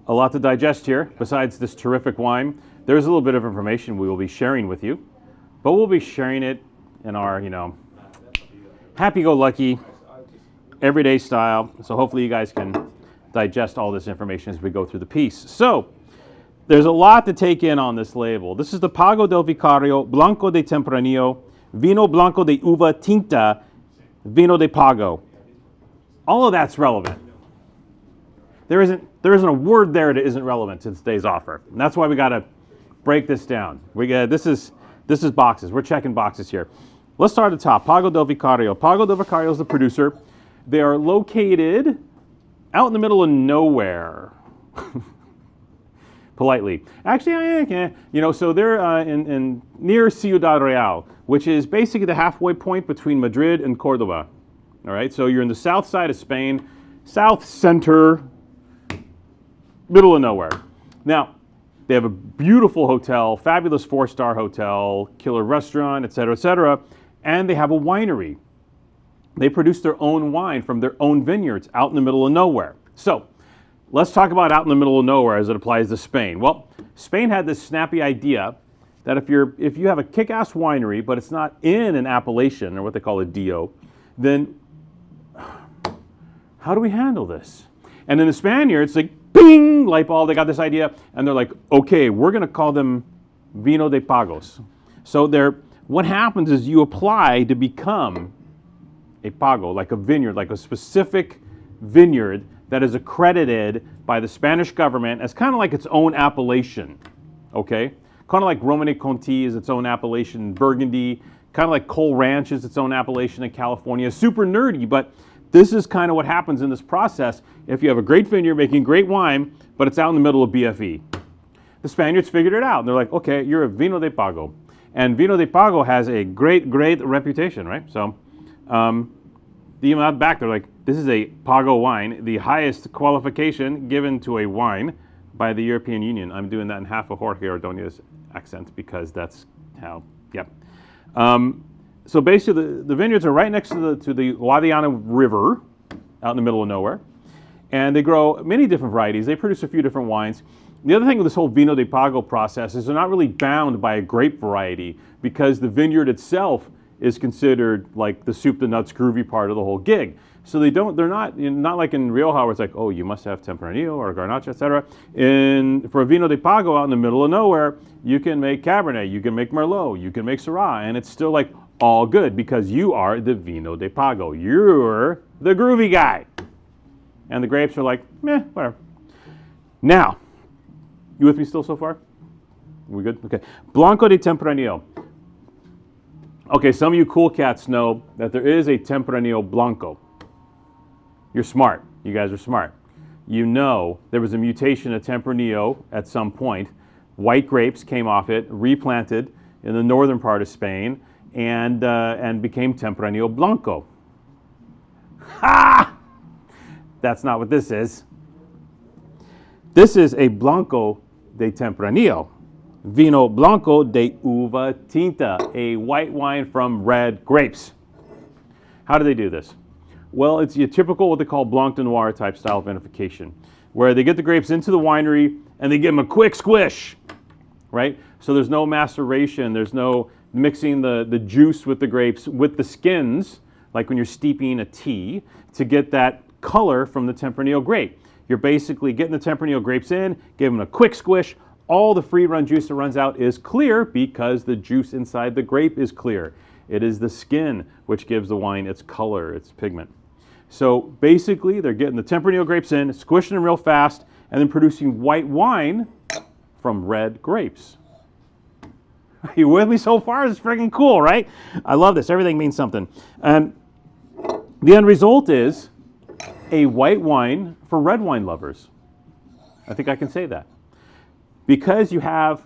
A lot to digest here. Besides this terrific wine, there's a little bit of information we will be sharing with you, but we'll be sharing it in our, happy-go-lucky, everyday style. So hopefully you guys can digest all this information as we go through the piece. So there's a lot to take in on this label. This is the Pago del Vicario, Blanco de Tempranillo, Vino Blanco de Uva Tinta, Vino de Pago. All of that's relevant. There isn't a word there that isn't relevant to today's offer. And that's why we got to break this down. This is boxes. We're checking boxes here. Let's start at the top. Pago del Vicario. Pago del Vicario is the producer. They are located out in the middle of nowhere. Politely. Actually, so they're in near Ciudad Real, which is basically the halfway point between Madrid and Cordoba. All right, so you're in the south side of Spain, south center, middle of nowhere. Now, they have a beautiful hotel, fabulous 4-star hotel, killer restaurant, et cetera, and they have a winery. They produce their own wine from their own vineyards out in the middle of nowhere. So, let's talk about out in the middle of nowhere as it applies to Spain. Well, Spain had this snappy idea that if you have a kick-ass winery, but it's not in an appellation, or what they call a DO, then how do we handle this? And then the Spaniards, like, bing, light bulb, they got this idea, and they're like, okay, we're going to call them Vino de Pagos. So what happens is you apply to become a Pago, like a vineyard, like a specific vineyard that is accredited by the Spanish government as kind of like its own appellation, okay? Kind of like Romane Conti is its own appellation in Burgundy, kind of like Cole Ranch is its own appellation in California. Super nerdy, but this is kind of what happens in this process if you have a great vineyard making great wine, but it's out in the middle of BFE. The Spaniards figured it out. They're like, okay, you're a Vino de Pago. And Vino de Pago has a great reputation, right? So the amount back, they're like, this is a Pago wine, the highest qualification given to a wine by the European Union. I'm doing that in half of Jorge Ordonez's accent because that's how, yep. So basically, the vineyards are right next to the Guadiana River, out in the middle of nowhere, and they grow many different varieties. They produce a few different wines. The other thing with this whole Vino de Pago process is they're not really bound by a grape variety because the vineyard itself is considered like the soup to nuts groovy part of the whole gig. So they're not like in Rioja where it's like, oh, you must have Tempranillo or Garnacha, etc. For a Vino de Pago out in the middle of nowhere, you can make Cabernet, you can make Merlot, you can make Syrah, and it's still like all good because you are the Vino de Pago. You're the groovy guy. And the grapes are like, meh, whatever. Now, you with me still so far? We good? Okay. Blanco de Tempranillo. Okay, some of you cool cats know that there is a Tempranillo Blanco. You're smart. You guys are smart. You know there was a mutation of Tempranillo at some point. White grapes came off it, replanted in the northern part of Spain, and became Tempranillo Blanco. Ha! That's not what this is. This is a Blanco de Tempranillo. Vino Blanco de Uva Tinta, a white wine from red grapes. How do they do this? Well, it's your typical what they call Blanc de Noir type style vinification, where they get the grapes into the winery and they give them a quick squish, right? So there's no maceration, there's no mixing the juice with the grapes with the skins, like when you're steeping a tea, to get that color from the Tempranillo grape. You're basically getting the Tempranillo grapes in, give them a quick squish. All the free run juice that runs out is clear because the juice inside the grape is clear. It is the skin which gives the wine its color, its pigment. So basically, they're getting the Tempranillo grapes in, squishing them real fast, and then producing white wine from red grapes. Are you with me so far? It's freaking cool, right? I love this. Everything means something. And the end result is a white wine for red wine lovers. I think I can say that. Because you have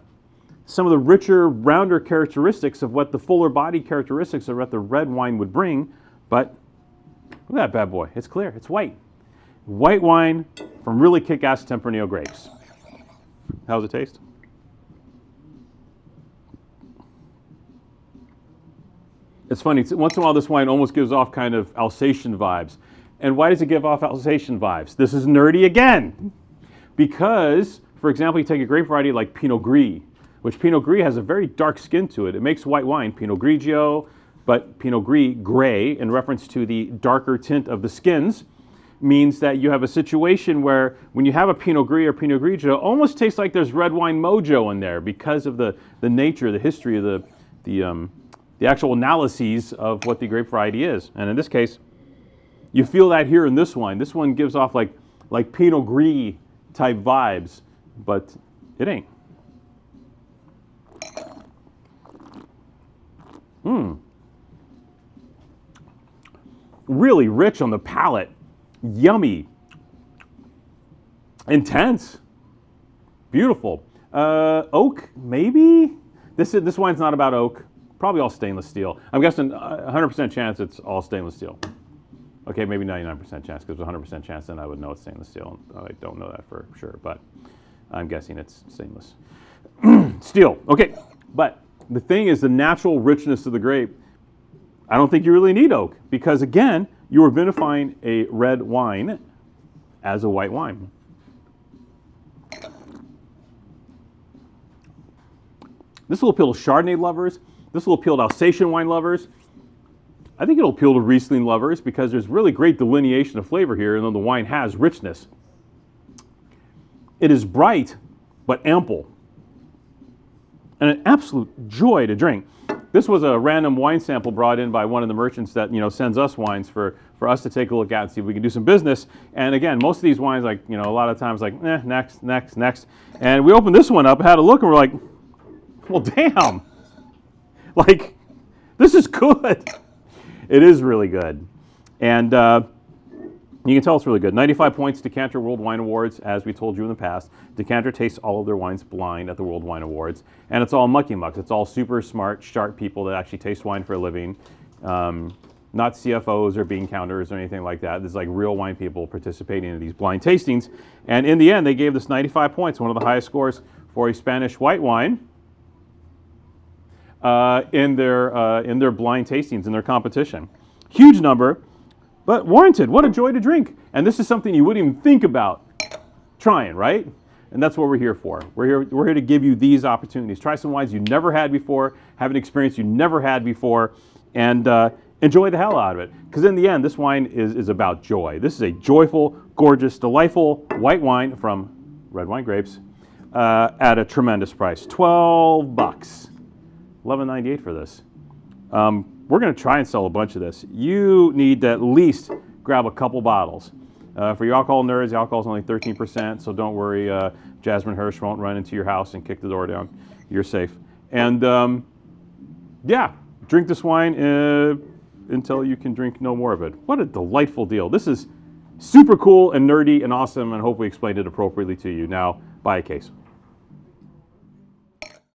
some of the richer, rounder characteristics of what the fuller body characteristics of what the red wine would bring, but look at that bad boy. It's clear. It's white. White wine from really kick-ass Tempranillo grapes. How's it taste? It's funny. Once in a while, this wine almost gives off kind of Alsatian vibes. And why does it give off Alsatian vibes? This is nerdy again. Because, for example, you take a grape variety like Pinot Gris, which Pinot Gris has a very dark skin to it. It makes white wine, Pinot Grigio, but Pinot Gris, gray, in reference to the darker tint of the skins, means that you have a situation where when you have a Pinot Gris or Pinot Grigio, it almost tastes like there's red wine mojo in there because of the nature, the history of the actual analyses of what the grape variety is. And in this case, you feel that here in this wine. This one gives off like Pinot Gris type vibes, but it ain't. Really rich on the palate, yummy, intense, beautiful. Oak, maybe? This wine's not about oak. Probably all stainless steel. I'm guessing 100% chance it's all stainless steel. Okay, maybe 99% chance, because 100% chance then I would know it's stainless steel. I don't know that for sure, but I'm guessing it's stainless steel. Okay, but the thing is the natural richness of the grape. I don't think you really need oak, because again, you are vinifying a red wine as a white wine. This will appeal to Chardonnay lovers. This will appeal to Alsatian wine lovers. I think it'll appeal to Riesling lovers because there's really great delineation of flavor here, and then the wine has richness. It is bright, but ample, and an absolute joy to drink. This was a random wine sample brought in by one of the merchants that sends us wines for us to take a look at and see if we can do some business. And again, most of these wines, a lot of times next. And we opened this one up, had a look, and we're like, well, damn. This is good. It is really good. And you can tell it's really good. 95 points, Decanter World Wine Awards, as we told you in the past. Decanter tastes all of their wines blind at the World Wine Awards. And it's all mucky mucks. It's all super smart, sharp people that actually taste wine for a living. Not CFOs or bean counters or anything like that. This is like real wine people participating in these blind tastings. And in the end, they gave this 95 points, one of the highest scores for a Spanish white wine in their blind tastings, in their competition. Huge number, but warranted. What a joy to drink. And this is something you wouldn't even think about trying, right? And that's what we're here for. We're here to give you these opportunities. Try some wines you never had before, have an experience you never had before, and enjoy the hell out of it. Because in the end, this wine is about joy. This is a joyful, gorgeous, delightful white wine from red wine grapes at a tremendous price. $12. $11.98 for this. We're going to try and sell a bunch of this. You need to at least grab a couple bottles. For you alcohol nerds, the alcohol is only 13%, so don't worry. Jasmine Hirsch won't run into your house and kick the door down. You're safe. And yeah, drink this wine until you can drink no more of it. What a delightful deal. This is super cool and nerdy and awesome, and hopefully explained it appropriately to you. Now, buy a case.